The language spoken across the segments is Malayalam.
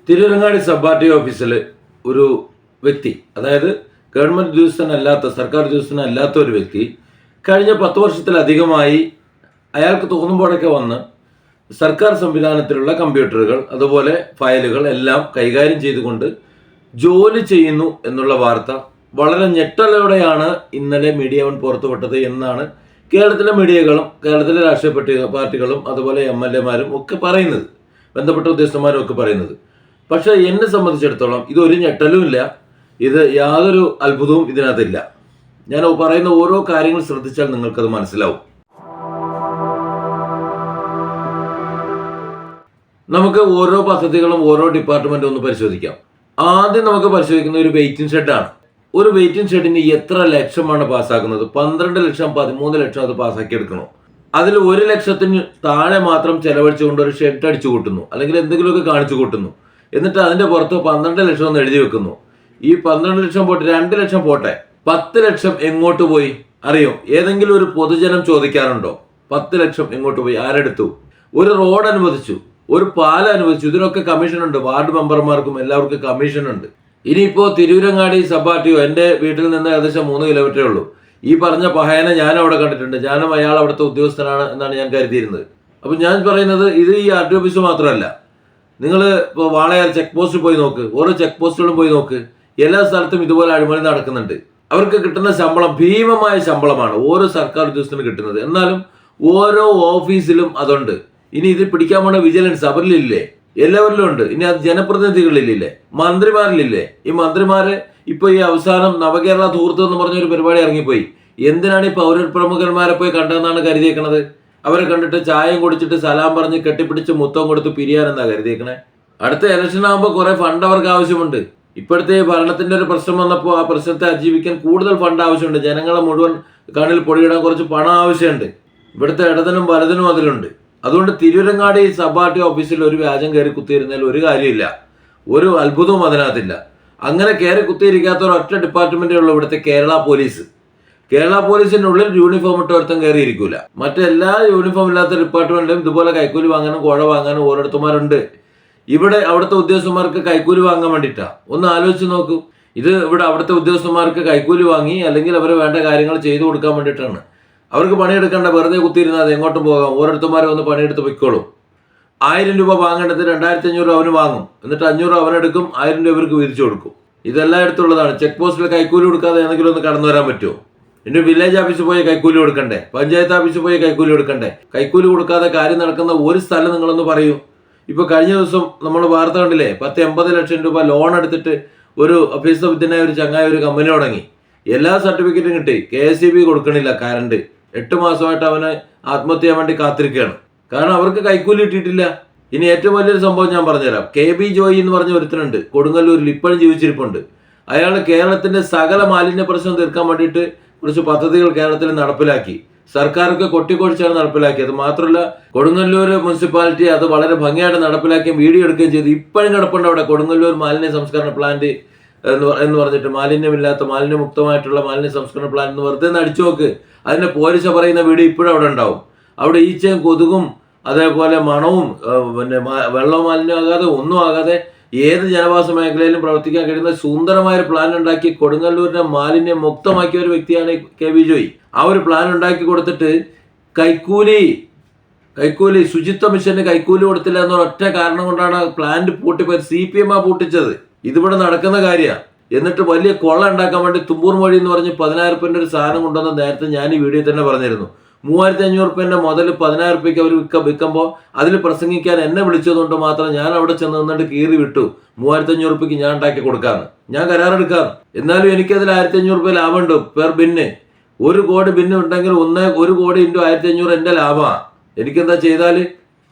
തിരൂരങ്ങാടി സബ് ആർ ടി ഓഫീസിൽ ഒരു വ്യക്തി, അതായത് ഗവൺമെൻറ് ഉദ്യോഗസ്ഥനല്ലാത്ത, സർക്കാർ ഉദ്യോഗസ്ഥനല്ലാത്ത ഒരു വ്യക്തി കഴിഞ്ഞ 10 വർഷത്തിലധികമായി അയാൾക്ക് തോന്നുമ്പോഴൊക്കെ വന്ന് സർക്കാർ സംവിധാനത്തിലുള്ള കമ്പ്യൂട്ടറുകൾ, അതുപോലെ ഫയലുകൾ എല്ലാം കൈകാര്യം ചെയ്തുകൊണ്ട് ജോലി ചെയ്യുന്നു എന്നുള്ള വാർത്ത വളരെ ഞെട്ടലോടെയാണ് ഇന്നലെ മീഡിയ വൺ പുറത്തുവിട്ടത് എന്നാണ് കേരളത്തിലെ മീഡിയകളും കേരളത്തിലെ രാഷ്ട്രീയ പാർട്ടികളും അതുപോലെ MLA-മാരും ഒക്കെ പറയുന്നത്, ബന്ധപ്പെട്ട ഉദ്യോഗസ്ഥന്മാരും ഒക്കെ പറയുന്നത്. പക്ഷേ എന്നെ സംബന്ധിച്ചിടത്തോളം ഇതൊരു ഞെട്ടലുമില്ല, ഇത് യാതൊരു അത്ഭുതവും ഇതിനകത്തില്ല. ഞാൻ പറയുന്ന ഓരോ കാര്യങ്ങൾ ശ്രദ്ധിച്ചാൽ നിങ്ങൾക്കത് മനസ്സിലാവും. നമുക്ക് ഓരോ പദ്ധതികളും ഓരോ ഡിപ്പാർട്ട്മെന്റും ഒന്ന് പരിശോധിക്കാം. ആദ്യം നമുക്ക് പരിശോധിക്കുന്ന ഒരു വെയിറ്റിംഗ് ഷെഡാണ്. ഒരു വെയിറ്റിംഗ് ഷെഡിന് എത്ര ലക്ഷമാണ് പാസ്സാക്കുന്നത്? 12 ലക്ഷം 13 ലക്ഷം അത് പാസ്സാക്കി എടുക്കണം. അതിൽ 1 ലക്ഷത്തിന് താഴെ മാത്രം ചെലവഴിച്ചുകൊണ്ട് ഒരു ഷെഡ് അടിച്ചു കൂട്ടുന്നു, അല്ലെങ്കിൽ എന്തെങ്കിലുമൊക്കെ കാണിച്ചു കൂട്ടുന്നു. എന്നിട്ട് അതിന്റെ പുറത്ത് 12 ലക്ഷം എന്ന് എഴുതി വെക്കുന്നു. ഈ 12 ലക്ഷം പോട്ടെ, 2 ലക്ഷം പോട്ടെ, 10 ലക്ഷം എങ്ങോട്ട് പോയി അറിയോ? ഏതെങ്കിലും ഒരു പൊതുജനം ചോദിക്കാറുണ്ടോ 10 ലക്ഷം എങ്ങോട്ട് പോയി, ആരെടുത്തു? ഒരു റോഡ് അനുവദിച്ചു, ഒരു പാലം അനുവദിച്ചു, ഇതിനൊക്കെ കമ്മീഷനുണ്ട്. വാർഡ് മെമ്പർമാർക്കും എല്ലാവർക്കും കമ്മീഷനുണ്ട്. ഇനിയിപ്പോ Tirurangadi sub R T O, എൻ്റെ വീട്ടിൽ നിന്ന് ഏകദേശം 3 കിലോമീറ്ററേ ഉള്ളൂ. ഈ പറഞ്ഞ പഹയനെ ഞാൻ അവിടെ കണ്ടിട്ടുണ്ട്. ഞാനും അയാൾ അവിടുത്തെ ഉദ്യോഗസ്ഥനാണ് എന്നാണ് ഞാൻ കരുതിയിരുന്നത്. അപ്പൊ ഞാൻ പറയുന്നത് ഇത് ഈ ആർ ടി ഓഫീസ് മാത്രമല്ല, നിങ്ങൾ ഇപ്പോൾ വാളയാർ ചെക്ക് പോസ്റ്റിൽ പോയി നോക്ക്, ഓരോ ചെക്ക് പോസ്റ്റുകളും പോയി നോക്ക്, എല്ലാ സ്ഥലത്തും ഇതുപോലെ അഴിമതി നടക്കുന്നുണ്ട്. അവർക്ക് കിട്ടുന്ന ശമ്പളം ഭീമമായ ശമ്പളമാണ് ഓരോ സർക്കാർ ഉദ്യോഗസ്ഥനും കിട്ടുന്നത്. എന്നാലും ഓരോ ഓഫീസിലും അതുണ്ട്. ഇനി ഇത് പിടിക്കാൻ പോണ വിജിലൻസ് അവരിലില്ലേ? എല്ലാവരിലും ഉണ്ട്. ഇനി അത് ജനപ്രതിനിധികളിലില്ലേ? മന്ത്രിമാരിലില്ലേ? ഈ മന്ത്രിമാരെ ഇപ്പൊ ഈ അവസാനം നവകേരള ധൂർത്ത് എന്ന് പറഞ്ഞൊരു പരിപാടി ഇറങ്ങിപ്പോയി. എന്തിനാണ് ഈ പൗരപ്രമുഖന്മാരെ പോയി കണ്ടതെന്നാണ് കരുതിയേക്കണത്? അവരെ കണ്ടിട്ട് ചായയും കുടിച്ചിട്ട് സലാം പറഞ്ഞ് കെട്ടിപ്പിടിച്ച് മുത്തം കൊടുത്ത് പിരിയാനെന്നാ കരുതിയേക്കണേ? അടുത്ത ഇലക്ഷൻ ആകുമ്പോൾ കുറെ ഫണ്ട് അവർക്ക് ആവശ്യമുണ്ട്. ഇപ്പോഴത്തെ ഭരണത്തിന്റെ ഒരു പ്രശ്നം വന്നപ്പോൾ ആ പ്രശ്നത്തെ അതിജീവിക്കാൻ കൂടുതൽ ഫണ്ട് ആവശ്യമുണ്ട്. ജനങ്ങളെ മുഴുവൻ കണ്ണിൽ പൊടിയിടാൻ കുറച്ച് പണം ആവശ്യമുണ്ട്. ഇവിടുത്തെ ഇടതിനും വലതിനും അതിലുണ്ട്. അതുകൊണ്ട് തിരൂരങ്ങാടി സബ് ആർ ടി ഓഫീസിൽ ഒരു വ്യാജം കയറി കുത്തിയിരുന്നതിൽ ഒരു കാര്യമില്ല, ഒരു അത്ഭുതവും അതിനകത്തില്ല. അങ്ങനെ കയറി കുത്തിയിരിക്കാത്ത ഒരു ഒറ്റ ഡിപ്പാർട്ട്മെന്റേ ഉള്ളൂ ഇവിടുത്തെ കേരള പോലീസ്. കേരള പോലീസിന്റെ ഉള്ളിൽ യൂണിഫോം ഇട്ട് ഒരുത്തം കയറിയിരിക്കൂല. മറ്റെല്ലാ യൂണിഫോം ഇല്ലാത്ത ഡിപ്പാർട്ട്മെന്റിലും ഇതുപോലെ കൈക്കൂലി വാങ്ങാനും കോഴ വാങ്ങാനും ഓരോരുത്തന്മാരുണ്ട്. ഇവിടെ അവിടുത്തെ ഉദ്യോഗസ്ഥന്മാർക്ക് കൈക്കൂലി വാങ്ങാൻ വേണ്ടിയിട്ടാ. ഒന്ന് ആലോചിച്ച് നോക്കൂ. ഇത് ഇവിടെ അവിടുത്തെ ഉദ്യോഗസ്ഥന്മാർക്ക് കൈക്കൂലി വാങ്ങി അല്ലെങ്കിൽ അവർ വേണ്ട കാര്യങ്ങൾ ചെയ്തു കൊടുക്കാൻ വേണ്ടിയിട്ടാണ്. അവർക്ക് പണിയെടുക്കേണ്ട, വെറുതെ കുത്തിയിരുന്നാൽ അത് എങ്ങോട്ടും പോകാം. ഓരോരുത്തന്മാരെ ഒന്ന് പണിയെടുത്ത് പൊയ്ക്കോളും. 1000 രൂപ വാങ്ങേണ്ടത് 2500 അവന് വാങ്ങും, എന്നിട്ട് 500 അവനെടുക്കും, 1000 രൂപ ഇവർക്ക് വിരിച്ചു കൊടുക്കും. ഇതെല്ലായിടത്തുള്ളതാണ്. ചെക്ക് പോസ്റ്റിൽ കൈക്കൂലി കൊടുക്കാതെ ഏതെങ്കിലും ഒന്ന് കടന്നു വരാൻ പറ്റുമോ? ഇനി വില്ലേജ് ഓഫീസിൽ പോയി കൈക്കൂലി കൊടുക്കണ്ടേ? പഞ്ചായത്ത് ഓഫീസിൽ പോയി കൈക്കൂലി കൊടുക്കണ്ടേ? കൈക്കൂലി കൊടുക്കാതെ കാര്യം നടക്കുന്ന ഒരു സ്ഥലം നിങ്ങളൊന്ന് പറയൂ. ഇപ്പൊ കഴിഞ്ഞ ദിവസം നമ്മൾ വാർത്ത കണ്ടില്ലേ? 10-80 ലക്ഷം രൂപ ലോൺ എടുത്തിട്ട് ഒരു ഓഫീസ് വിദ്യനായ ഒരു ചങ്ങായ ഒരു കമ്പനി തുടങ്ങി. എല്ലാ സർട്ടിഫിക്കറ്റും കിട്ടി, KSEB കൊടുക്കണില്ല കറണ്ട്. 8 മാസമായിട്ട് അവന് ആത്മഹത്യ ചെയ്യാൻ വേണ്ടി കാത്തിരിക്കുകയാണ്. കാരണം അവർക്ക് കൈക്കൂലി കിട്ടിയിട്ടില്ല. ഇനി ഏറ്റവും വലിയൊരു സംഭവം ഞാൻ പറഞ്ഞുതരാം. KB ജോയി എന്ന് പറഞ്ഞ ഒരുത്തനുണ്ട് കൊടുങ്ങല്ലൂരിൽ, ഇപ്പോഴും ജീവിച്ചിരിപ്പുണ്ട്. അയാൾ കേരളത്തിന്റെ സകല മാലിന്യ പ്രശ്നം തീർക്കാൻ വേണ്ടിയിട്ട് കുറച്ച് പദ്ധതികൾ കേരളത്തിൽ നടപ്പിലാക്കി. സർക്കാരൊക്കെ കൊട്ടിക്കൊഴിച്ചാണ് നടപ്പിലാക്കിയത്. മാത്രമല്ല കൊടുങ്ങല്ലൂർ മുനിസിപ്പാലിറ്റി അത് വളരെ ഭംഗിയായിട്ട് നടപ്പിലാക്കുകയും വീഡിയോ എടുക്കുകയും ചെയ്തു. ഇപ്പോഴും കിടപ്പുണ്ട് അവിടെ കൊടുങ്ങല്ലൂർ മാലിന്യ സംസ്കരണ പ്ലാന്റ് എന്ന് പറഞ്ഞിട്ട്, മാലിന്യമില്ലാത്ത മാലിന്യമുക്തമായിട്ടുള്ള മാലിന്യ സംസ്കരണ പ്ലാന്റ് എന്ന് വെറുതെ അടിച്ചു നോക്ക്. അതിന്റെ പോരിശ പറയുന്ന വീഡിയോ ഇപ്പോഴും അവിടെ ഉണ്ടാവും. അവിടെ ഈച്ചയും കൊതുകും അതേപോലെ മണവും പിന്നെ വെള്ളവും മാലിന്യമാകാതെ ഒന്നും ആകാതെ ഏത് ജനവാസ മേഖലയിലും പ്രവർത്തിക്കാൻ കഴിയുന്ന സുന്ദരമായ പ്ലാൻ ഉണ്ടാക്കി കൊടുങ്ങല്ലൂരിനെ മാലിന്യം മുക്തമാക്കിയ ഒരു വ്യക്തിയാണ് KB ജോയി. ആ ഒരു പ്ലാൻ ഉണ്ടാക്കി കൊടുത്തിട്ട് കൈക്കൂലി ശുചിത്വ മിഷന് കൈക്കൂലി കൊടുത്തില്ല എന്ന ഒറ്റ കാരണം കൊണ്ടാണ് പ്ലാന്റ് പൂട്ടിപ്പോയത്. CPM പൂട്ടിച്ചത്. ഇതിവിടെ നടക്കുന്ന കാര്യമാണ്. എന്നിട്ട് വലിയ കൊള്ള ഉണ്ടാക്കാൻ വേണ്ടി തുമ്പൂർ മൊഴി എന്ന് പറഞ്ഞ് 10,000 രൂപന്റെ ഒരു സാധനം കൊണ്ടുവന്ന് നേരത്തെ ഞാൻ ഈ വീഡിയോ തന്നെ പറഞ്ഞിരുന്നു. 3500 രൂപന്റെ മുതൽ 10,000 രൂപയ്ക്ക് അവർ വിൽക്കുമ്പോൾ അതിൽ പ്രസംഗിക്കാൻ എന്നെ വിളിച്ചതുകൊണ്ട് മാത്രം ഞാൻ അവിടെ ചെന്ന് നിന്നിട്ട് കീറി വിട്ടു. 3500 രൂപയ്ക്ക് ഞാൻ ഉണ്ടാക്കി കൊടുക്കാന്ന്, ഞാൻ കരാറെടുക്കാന്ന്. എന്നാലും എനിക്കതിൽ 1500 രൂപ ലാഭമുണ്ട് പെർ ബിന്ന്. 1 കോടി ബിന്ന് ഉണ്ടെങ്കിൽ 1 കോടി × 1500 എന്റെ ലാഭമാണ്. എനിക്കെന്താ ചെയ്താല്?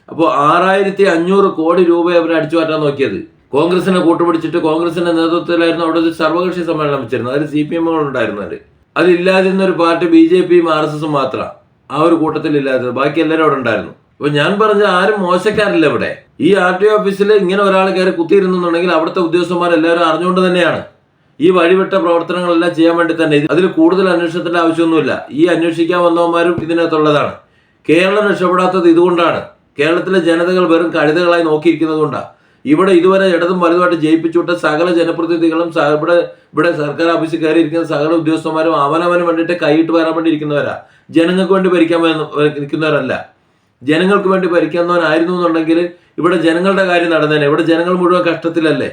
അപ്പോൾ 6500 കോടി രൂപ അവർ അടിച്ചു മാറ്റാൻ നോക്കിയത്. കോൺഗ്രസിനെ കൂട്ടുപിടിച്ചിട്ട് കോൺഗ്രസിന്റെ നേതൃത്വത്തിലായിരുന്നു അവിടെ ഒരു സർവകക്ഷി സമ്മേളനം വെച്ചിരുന്നത്. അതിൽ CPM ഉണ്ടായിരുന്നത്. അതില്ലാതിരുന്ന ഒരു പാർട്ടി BJPയും RSS മാത്രമാണ് ആ ഒരു കൂട്ടത്തിൽ ഇല്ലാത്തത്. ബാക്കി എല്ലാവരും അവിടെ ഉണ്ടായിരുന്നു. അപ്പൊ ഞാൻ പറഞ്ഞ ആരും മോശക്കാരില്ല ഇവിടെ. ഈ RTO ഓഫീസിൽ ഇങ്ങനെ ഒരാൾ കയറി കുത്തിയിരുന്നുണ്ടെങ്കിൽ അവിടുത്തെ ഉദ്യോഗസ്ഥന്മാരെല്ലാവരും അറിഞ്ഞുകൊണ്ട് തന്നെയാണ് ഈ വഴിവിട്ട പ്രവർത്തനങ്ങളെല്ലാം ചെയ്യാൻ വേണ്ടി തന്നെ. അതിൽ കൂടുതൽ അന്വേഷണത്തിന്റെ ആവശ്യമൊന്നുമില്ല. ഈ അന്വേഷിക്കാൻ വന്നവന്മാരും ഇതിനകത്തുള്ളതാണ്. കേരളം രക്ഷപ്പെടാത്തത് ഇതുകൊണ്ടാണ്. കേരളത്തിലെ ജനതകൾ വെറും കഴുതകളായി നോക്കിയിരിക്കുന്നത് കൊണ്ടാണ്. ഇവിടെ ഇതുവരെ ഇടതും വലുതുമായിട്ട് ജയിപ്പിച്ചുവിട്ട സകല ജനപ്രതിനിധികളും ഇവിടെ സർക്കാർ ഓഫീസിൽ കയറിയിരിക്കുന്ന സകല ഉദ്യോഗസ്ഥന്മാരും അവനവന് വേണ്ടിയിട്ട് കൈയിട്ട് വരാൻ വേണ്ടി ഇരിക്കുന്നവരാ. ജനങ്ങൾക്ക് വേണ്ടി ഭരിക്കാൻ നിൽക്കുന്നവരല്ല. ജനങ്ങൾക്ക് വേണ്ടി ഭരിക്കുന്നവനായിരുന്നു എന്നുണ്ടെങ്കിൽ ഇവിടെ ജനങ്ങളുടെ കാര്യം നടന്നേനെ. ഇവിടെ ജനങ്ങൾ മുഴുവൻ കഷ്ടത്തിലല്ലേ.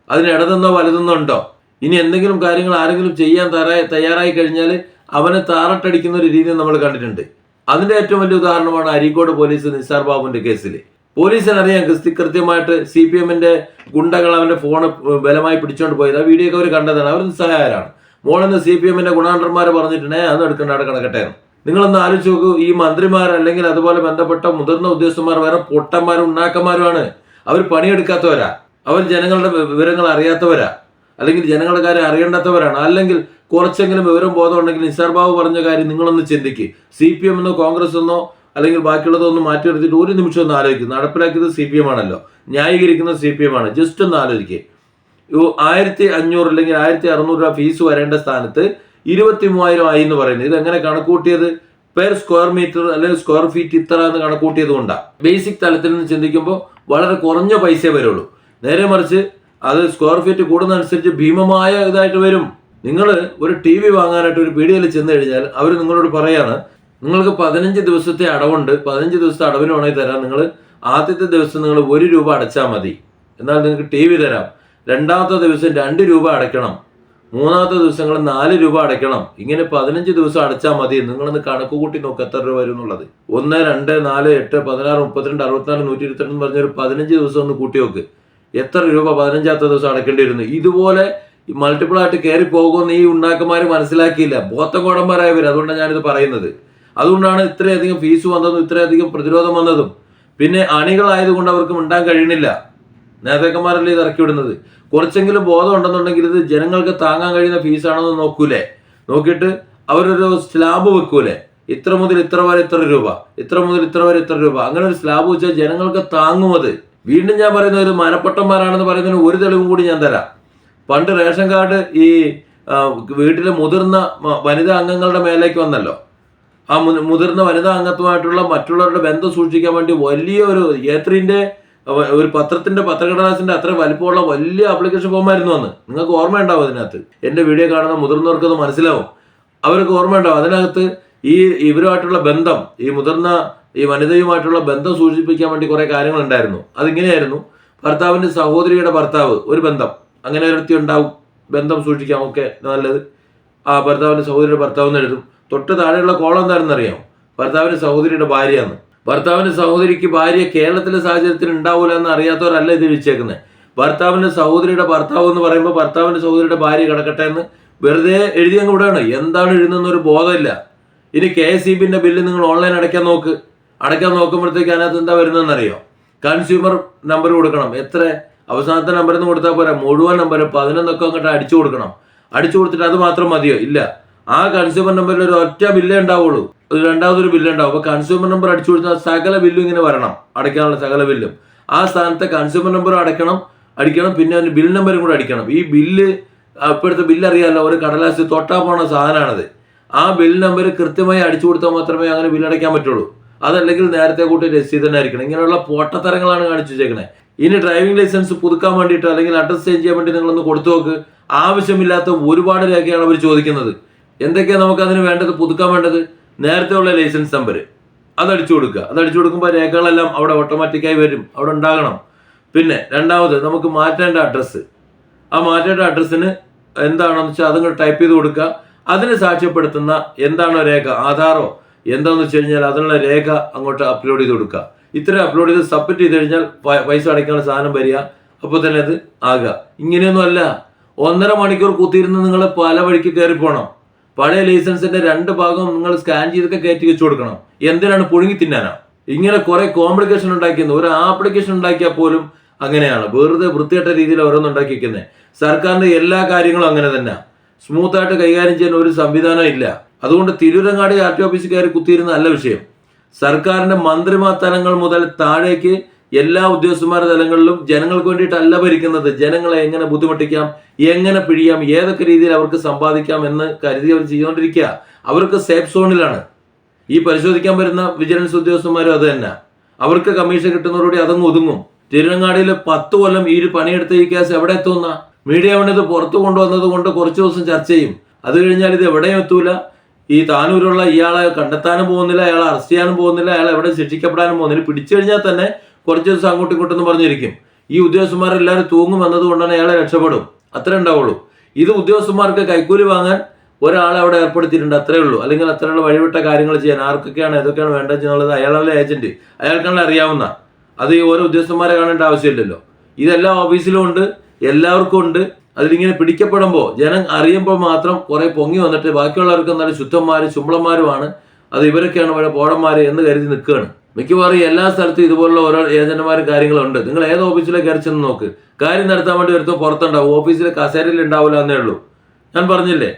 അതിന് ഇടതെന്നോ വലുതെന്നോ ഉണ്ടോ? ഇനി എന്തെങ്കിലും കാര്യങ്ങൾ ആരെങ്കിലും ചെയ്യാൻ തയ്യാറായി കഴിഞ്ഞാൽ അവനെ താറട്ടടിക്കുന്ന ഒരു രീതി നമ്മൾ കണ്ടിട്ടുണ്ട്. അതിന്റെ ഏറ്റവും വലിയ ഉദാഹരണമാണ് അരീക്കോട് പോലീസ് നിസാർ ബാബുവിന്റെ കേസിൽ. പോലീസിനറിയാം കൃത്യമായിട്ട് CPM-ന്റെ ഗുണ്ടകൾ അവന്റെ ഫോണ് ബലമായി പിടിച്ചുകൊണ്ട് പോയത്. ആ വീഡിയോ ഒക്കെ അവർ കണ്ടതാണ്. അവർ നിസ്സഹായരാണ്. മോളെന്ന് CPM-ന്റെ ഗുണാണ്ടർമാരെ പറഞ്ഞിട്ടുണ്ടേ അതൊന്നും എടുക്കേണ്ട, അവിടെ കിടക്കട്ടെ. നിങ്ങളൊന്ന് ആലോചിച്ച് നോക്കൂ. ഈ മന്ത്രിമാർ അല്ലെങ്കിൽ അതുപോലെ ബന്ധപ്പെട്ട മുതിർന്ന ഉദ്യോഗസ്ഥന്മാർ വേറെ പൊട്ടന്മാരും ഉണ്ടാക്കന്മാരുമാണ്. അവർ പണിയെടുക്കാത്തവരാ. അവർ ജനങ്ങളുടെ വിവരങ്ങൾ അറിയാത്തവരാ, അല്ലെങ്കിൽ ജനങ്ങളുടെ കാര്യം അറിയേണ്ടാത്തവരാണ്. അല്ലെങ്കിൽ കുറച്ചെങ്കിലും വിവരം ബോധം ഉണ്ടെങ്കിൽ നിസാർ ബാബു പറഞ്ഞ കാര്യം നിങ്ങളൊന്ന് ചിന്തിക്ക്. CPM എന്നോ കോൺഗ്രസ് എന്നോ അല്ലെങ്കിൽ ബാക്കിയുള്ളതോ ഒന്ന് മാറ്റിയെടുത്തിട്ട് ഒരു നിമിഷം ഒന്ന് ആലോചിക്കും. നടപ്പിലാക്കിയത് CPM ആണല്ലോ, ന്യായീകരിക്കുന്നത് CPM ആണ്. ജസ്റ്റ് ഒന്ന് ആലോചിക്കുക. 1500 അല്ലെങ്കിൽ 1600 രൂപ ഫീസ് വരേണ്ട സ്ഥാനത്ത് 23,000 ആയി എന്ന് പറയുന്നത് ഇതെങ്ങനെ കണക്കൂട്ടിയത്? പെർ സ്ക്വയർ മീറ്റർ അല്ലെങ്കിൽ സ്ക്വയർ ഫീറ്റ് ഇത്ര എന്ന് കണക്കൂട്ടിയത് കൊണ്ടാണ്. ബേസിക് തലത്തിൽ നിന്ന് ചിന്തിക്കുമ്പോൾ വളരെ കുറഞ്ഞ പൈസയെ വരുള്ളൂ. നേരെ മറിച്ച് അത് സ്ക്വയർ ഫീറ്റ് കൂടുന്നതനുസരിച്ച് ഭീമമായ ഇതായിട്ട് വരും. നിങ്ങൾ ഒരു TV വാങ്ങാനായിട്ട് ഒരു പീടികയിൽ ചെന്ന് കഴിഞ്ഞാൽ അവർ നിങ്ങളോട് പറയാണ്, നിങ്ങൾക്ക് 15 ദിവസത്തെ അടവുണ്ട്, 15 ദിവസത്തെ അടവിന് വേണമെങ്കിൽ തരാം. നിങ്ങൾ ആദ്യത്തെ ദിവസം നിങ്ങൾ 1 രൂപ അടച്ചാൽ മതി, എന്നാൽ നിങ്ങൾക്ക് TV തരാം. രണ്ടാമത്തെ ദിവസം 2 രൂപ അടയ്ക്കണം. മൂന്നാമത്തെ ദിവസങ്ങൾ 4 രൂപ അടയ്ക്കണം. ഇങ്ങനെ 15 ദിവസം അടച്ചാൽ മതി. നിങ്ങളൊന്ന് കണക്ക് കൂട്ടി നോക്ക് എത്ര രൂപ വരും എന്നുള്ളത്. 1, 2, 4, 8, 16, 32, 64, 122 എന്ന് പറഞ്ഞൊരു 15 ദിവസം ഒന്ന് കൂട്ടി നോക്ക്. എത്ര രൂപ 15ാമത്തെ ദിവസം അടയ്ക്കേണ്ടി വരുന്നു? ഇതുപോലെ മൾട്ടിപ്പിൾ ആയിട്ട് കയറി പോകുമെന്ന് ഈ ഉണ്ടാക്കന്മാർ മനസ്സിലാക്കിയില്ല. ബോധക്കോടന്മാരായവർ. അതുകൊണ്ടാണ് ഞാനിത് പറയുന്നത്. അതുകൊണ്ടാണ് ഇത്രയധികം ഫീസ് വന്നതും ഇത്രയധികം പ്രതിരോധം വന്നതും. പിന്നെ അണികളായതുകൊണ്ട് അവർക്ക് മിണ്ടാൻ കഴിയണില്ല. നേതാക്കന്മാരല്ലേ ഇത് ഇറക്കി വിടുന്നത്. കുറച്ചെങ്കിലും ബോധം ഉണ്ടെന്നുണ്ടെങ്കിൽ ഇത് ജനങ്ങൾക്ക് താങ്ങാൻ കഴിയുന്ന ഫീസാണെന്ന് നോക്കൂലേ. നോക്കിയിട്ട് അവരൊരു സ്ലാബ് വെക്കൂലേ, ഇത്ര മുതൽ ഇത്ര വരെ ഇത്ര രൂപ, ഇത്ര മുതൽ ഇത്ര വരെ ഇത്ര രൂപ, അങ്ങനെ ഒരു സ്ലാബ് വെച്ചാൽ ജനങ്ങൾക്ക് താങ്ങുമത്. വീണ്ടും ഞാൻ പറയുന്നത് ഒരു മനപ്പൊട്ടന്മാരാണെന്ന് പറയുന്നതിന് ഒരു തെളിവും കൂടി ഞാൻ തരാം. പണ്ട് റേഷൻ കാർഡ് ഈ വീട്ടിലെ മുതിർന്ന വനിതാ അംഗങ്ങളുടെ മേലേക്ക് വന്നല്ലോ. ആ മുതിർന്ന വനിതാ അംഗത്വമായിട്ടുള്ള മറ്റുള്ളവരുടെ ബന്ധം സൂക്ഷിക്കാൻ വേണ്ടി വലിയൊരു A3-ന്റെ ഒരു പത്രക്കടലാസിന്റെ അത്ര വലിപ്പമുള്ള വലിയ ആപ്ലിക്കേഷൻ ഫോമായിരുന്നു അന്ന്. നിങ്ങൾക്ക് ഓർമ്മയുണ്ടാവും അതിനകത്ത്. എൻ്റെ വീഡിയോ കാണുന്ന മുതിർന്നവർക്ക് അത് മനസ്സിലാവും. അവർക്ക് ഓർമ്മയുണ്ടാവും. അതിനകത്ത് ഇവരുമായിട്ടുള്ള ബന്ധം, ഈ മുതിർന്ന ഈ വനിതയുമായിട്ടുള്ള ബന്ധം സൂചിപ്പിക്കാൻ വേണ്ടി കുറെ കാര്യങ്ങൾ ഉണ്ടായിരുന്നു. അതിങ്ങനെയായിരുന്നു: ഭർത്താവിന്റെ സഹോദരിയുടെ ഭർത്താവ്, ഒരു ബന്ധം, അങ്ങനെ ഒരുത്തി ഉണ്ടാവും, ബന്ധം സൂക്ഷിക്കാം, ഓക്കെ നല്ലത്. ആ ഭർത്താവിന്റെ സഹോദരിയുടെ ഭർത്താവ് എന്ന് എഴുതും. തൊട്ട് താഴെയുള്ള കോളം എന്താണെന്ന് അറിയാം? ഭർത്താവിന്റെ സഹോദരിയുടെ ഭാര്യയാണ്. ഭർത്താവിന്റെ സഹോദരിക്ക് ഭാര്യ കേരളത്തിലെ സാഹചര്യത്തിൽ ഉണ്ടാവൂല എന്ന് അറിയാത്തവരല്ല ഇത് വെച്ചേക്കുന്നത്. ഭർത്താവിന്റെ സഹോദരിയുടെ ഭർത്താവ് എന്ന് പറയുമ്പോൾ ഭർത്താവിന്റെ സഹോദരിയുടെ ഭാര്യ കിടക്കട്ടെ എന്ന് വെറുതെ എഴുതി അങ്ങ് വിടുകയാണ്. എന്താണ് എഴുതുന്നൊരു ബോധമില്ല. ഇനി KSEBിന്റെ ബില്ല് നിങ്ങൾ ഓൺലൈൻ അടയ്ക്കാൻ നോക്കുമ്പോഴത്തേക്ക് അതിനകത്ത് എന്താ വരുന്നതെന്ന് അറിയോ? കൺസ്യൂമർ നമ്പർ കൊടുക്കണം. എത്ര? അവസാനത്തെ നമ്പർ എന്ന് കൊടുത്താൽ പോരാ, മുഴുവൻ നമ്പർ 11 അങ്ങോട്ട് അടിച്ചു കൊടുക്കണം. അടിച്ചു കൊടുത്തിട്ട് അത് മാത്രം മതിയോ? ഇല്ല. ആ കൺസ്യൂമർ നമ്പറിൽ ഒരു ഒറ്റ ബില്ലേ ഉണ്ടാവുള്ളൂ, രണ്ടാമതൊരു ബില്ല് ഉണ്ടാവും. അപ്പൊ കൺസ്യൂമർ നമ്പർ അടിച്ചു കൊടുത്താൽ സകല ബില്ലും ഇങ്ങനെ വരണം, അടയ്ക്കാനുള്ള സകല ബില്ലും. ആ സ്ഥാനത്തെ കൺസ്യൂമർ നമ്പർ അടിക്കണം, പിന്നെ അതിന് ബിൽ നമ്പറും കൂടെ അടിക്കണം. ഈ ബില്ല്, ഇപ്പോഴത്തെ ബില്ല് അറിയാമല്ലോ, ഒരു കടലാസ് തൊട്ടാ പോണ സാധനമാണത്. ആ ബിൽ നമ്പർ കൃത്യമായി അടിച്ചു കൊടുത്താൽ മാത്രമേ അങ്ങനെ ബില്ലടയ്ക്കാൻ പറ്റുള്ളൂ. അതല്ലെങ്കിൽ നേരത്തെ കൂട്ടി രസീത് തന്നെ ആയിരിക്കണം. ഇങ്ങനെയുള്ള പോട്ടത്തരങ്ങളാണ് കാണിച്ചു വെച്ചേക്കണേ. ഇനി ഡ്രൈവിംഗ് ലൈസൻസ് പുതുക്കാൻ വേണ്ടിയിട്ട് അല്ലെങ്കിൽ അഡ്രസ് ചേഞ്ച് ചെയ്യാൻ വേണ്ടി നിങ്ങളൊന്ന് കൊടുത്തു നോക്ക്. ആവശ്യമില്ലാത്ത ഒരുപാട് രേഖയാണ് അവർ ചോദിക്കുന്നത്. എന്തൊക്കെയാണ് നമുക്ക് അതിന് വേണ്ടത്? പുതുക്കാൻ വേണ്ടത് നേരത്തെ ഉള്ള ലൈസൻസ് നമ്പർ, അത് അടിച്ചു കൊടുക്കുക. അത് അടിച്ചു കൊടുക്കുമ്പോൾ രേഖകളെല്ലാം അവിടെ ഓട്ടോമാറ്റിക്കായി വരും, അവിടെ ഉണ്ടാകണം. പിന്നെ രണ്ടാമത് നമുക്ക് മാറ്റേണ്ട അഡ്രസ്സ്, ആ മാറ്റേണ്ട അഡ്രസ്സിന് എന്താണെന്ന് വെച്ചാൽ അതങ്ങ് ടൈപ്പ് ചെയ്ത് കൊടുക്കുക. അതിന് സാക്ഷ്യപ്പെടുത്തുന്ന എന്താണോ രേഖ, ആധാറോ എന്താണെന്ന് വെച്ച് കഴിഞ്ഞാൽ അതിനുള്ള രേഖ അങ്ങോട്ട് അപ്ലോഡ് ചെയ്ത് കൊടുക്കുക. ഇത്രയും അപ്ലോഡ് ചെയ്ത് സബ്മിറ്റ് ചെയ്ത് കഴിഞ്ഞാൽ പൈസ അടയ്ക്കാനുള്ള സാധനം വരിക, അപ്പോൾ തന്നെ അത് ആകുക. ഇങ്ങനെയൊന്നും അല്ല. 1.5 മണിക്കൂർ കുത്തിയിരുന്ന് നിങ്ങൾ പല വഴിക്ക് കയറി പോകണം. പഴയ ലൈസൻസിന്റെ 2 ഭാഗം നിങ്ങൾ സ്കാൻ ചെയ്തൊക്കെ കയറ്റി വെച്ച് കൊടുക്കണം. എന്തിനാണ്? പുഴുങ്ങി തിന്നാനാ. ഇങ്ങനെ കുറെ കോംപ്ലിക്കേഷൻ ഉണ്ടാക്കിയെന്ന്. ഒരു ആപ്ലിക്കേഷൻ ഉണ്ടാക്കിയാൽ പോലും അങ്ങനെയാണ്, വെറുതെ വൃത്തികെട്ട രീതിയിൽ ഓരോന്നും ഉണ്ടാക്കിയിരിക്കുന്നത്. സർക്കാരിന്റെ എല്ലാ കാര്യങ്ങളും അങ്ങനെ തന്നെ സ്മൂത്തായിട്ട് കൈകാര്യം ചെയ്യാൻ ഒരു സംവിധാനം ഇല്ല. അതുകൊണ്ട് തിരൂരങ്ങാടി RTO ഓഫീസിൽ കയറി കുത്തിയിരുന്ന നല്ല വിഷയം. സർക്കാരിന്റെ മന്ത്രിമാർ തലങ്ങൾ മുതൽ താഴേക്ക് എല്ലാ ഉദ്യോഗസ്ഥന്മാരുടെ തലങ്ങളിലും ജനങ്ങൾക്ക് വേണ്ടിയിട്ടല്ല ഭരിക്കുന്നത്. ജനങ്ങളെ എങ്ങനെ ബുദ്ധിമുട്ടിക്കാം, എങ്ങനെ പിഴിയാം, ഏതൊക്കെ രീതിയിൽ അവർക്ക് സമ്പാദിക്കാം എന്ന് കരുതി അവർ ചെയ്തുകൊണ്ടിരിക്കുക. അവർക്ക് സേഫ് സോണിലാണ്. ഈ പരിശോധിക്കാൻ വരുന്ന വിജിലൻസ് ഉദ്യോഗസ്ഥന്മാരും അത് തന്നെ. അവർക്ക് കമ്മീഷൻ കിട്ടുന്നതോടുകൂടി അതങ്ങ് ഒതുങ്ങും. തിരുവങ്ങാടിയിൽ 10 കൊല്ലം ഈ പണിയെടുത്ത ഈ കേസ് എവിടെ എത്തുന്ന? മീഡിയ ഇത് പുറത്തു കൊണ്ടുവന്നത് കൊണ്ട് കുറച്ച് ദിവസം ചർച്ച ചെയ്യും. അത് കഴിഞ്ഞാൽ ഇത് എവിടെയും എത്തൂല. ഈ താനൂരുള്ള ഇയാളെ കണ്ടെത്താനും പോകുന്നില്ല, അയാളെ അറസ്റ്റ് ചെയ്യാനും പോകുന്നില്ല, അയാളെ എവിടെ ശിക്ഷിക്കപ്പെടാനും പോകുന്നില്ല. പിടിച്ചു കഴിഞ്ഞാൽ തന്നെ കുറച്ച് ദിവസം അങ്ങോട്ടും ഇങ്ങോട്ടെന്ന് പറഞ്ഞിരിക്കും. ഈ ഉദ്യോഗസ്ഥന്മാരെല്ലാവരും തൂങ്ങും വന്നത് കൊണ്ടാണ് അയാളെ രക്ഷപ്പെടും. അത്രേ ഉണ്ടാവുള്ളൂ. ഇത് ഉദ്യോഗസ്ഥന്മാർക്ക് കൈക്കൂലി വാങ്ങാൻ ഒരാളെ അവിടെ ഏർപ്പെടുത്തിയിട്ടുണ്ട്, അത്രേ ഉള്ളൂ. അല്ലെങ്കിൽ അത്രയുള്ള വഴിവിട്ട കാര്യങ്ങൾ ചെയ്യാൻ ആർക്കൊക്കെയാണ് ഏതൊക്കെയാണ് വേണ്ടത് എന്നുള്ളത് അയാളുടെ ഏജന്റ്, അയാൾക്കാണ് അറിയാവുന്ന. അത് ഈ ഓരോ ഉദ്യോഗസ്ഥന്മാരെ കാണേണ്ട ആവശ്യമില്ലല്ലോ. ഇതെല്ലാ ഓഫീസിലും ഉണ്ട്, എല്ലാവർക്കും ഉണ്ട്. അതിലിങ്ങനെ പിടിക്കപ്പെടുമ്പോൾ ജനം അറിയുമ്പോൾ മാത്രം കുറെ പൊങ്ങി വന്നിട്ട് ബാക്കിയുള്ളവർക്ക് എന്നാലും ശുദ്ധന്മാരും ശുംഭളന്മാരുമാണ്, അത് ഇവരൊക്കെയാണ് ഇവിടെ പോടന്മാർ എന്ന് കരുതി നിൽക്കുകയാണ്. മിക്കവാറും എല്ലാ സ്ഥലത്തും ഇതുപോലുള്ള ഓരോ ഏജന്റുമാരും കാര്യങ്ങളുണ്ട്. നിങ്ങൾ ഏത് ഓഫീസിലേക്ക് കയറിച്ചെന്ന് നോക്ക്, കാര്യം നടത്താൻ വേണ്ടി വരുമ്പോൾ പുറത്തുണ്ടാവും, ഓഫീസിലെ കസേരയിൽ ഉണ്ടാവില്ല എന്നേ ഉള്ളൂ. ഞാൻ പറഞ്ഞില്ലേ,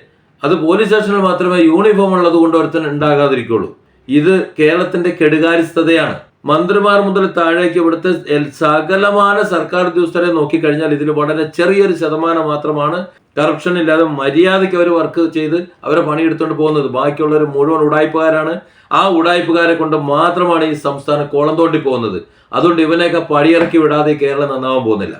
അത് പോലീസ് സ്റ്റേഷനിൽ മാത്രമേ യൂണിഫോം ഉള്ളത് കൊണ്ട് ഒരുത്തൻ ഉണ്ടാകാതിരിക്കുള്ളൂ. ഇത് കേരളത്തിന്റെ കെടുകാര്യസ്ഥതയാണ്. മന്ത്രിമാർ മുതൽ താഴേക്ക് ഇവിടുത്തെ സകലമാന സർക്കാർ ഉദ്യോഗസ്ഥരെ നോക്കിക്കഴിഞ്ഞാൽ ഇതിൽ വളരെ ചെറിയൊരു ശതമാനം മാത്രമാണ് കറപ്ഷൻ ഇല്ലാതെ മര്യാദയ്ക്ക് അവർ വർക്ക് ചെയ്ത് അവരെ പണിയെടുത്തുകൊണ്ട് പോകുന്നത്. ബാക്കിയുള്ളവർ മുഴുവൻ ഉടായ്പുകാരാണ്. ആ ഉടായ്പുകാരെ കൊണ്ട് മാത്രമാണ് ഈ സംസ്ഥാനം കോളം തോണ്ടി പോകുന്നത്. അതുകൊണ്ട് ഇവനെയൊക്കെ പടിയിറക്കി വിടാതെ കേരളം നന്നാവാൻ പോകുന്നില്ല.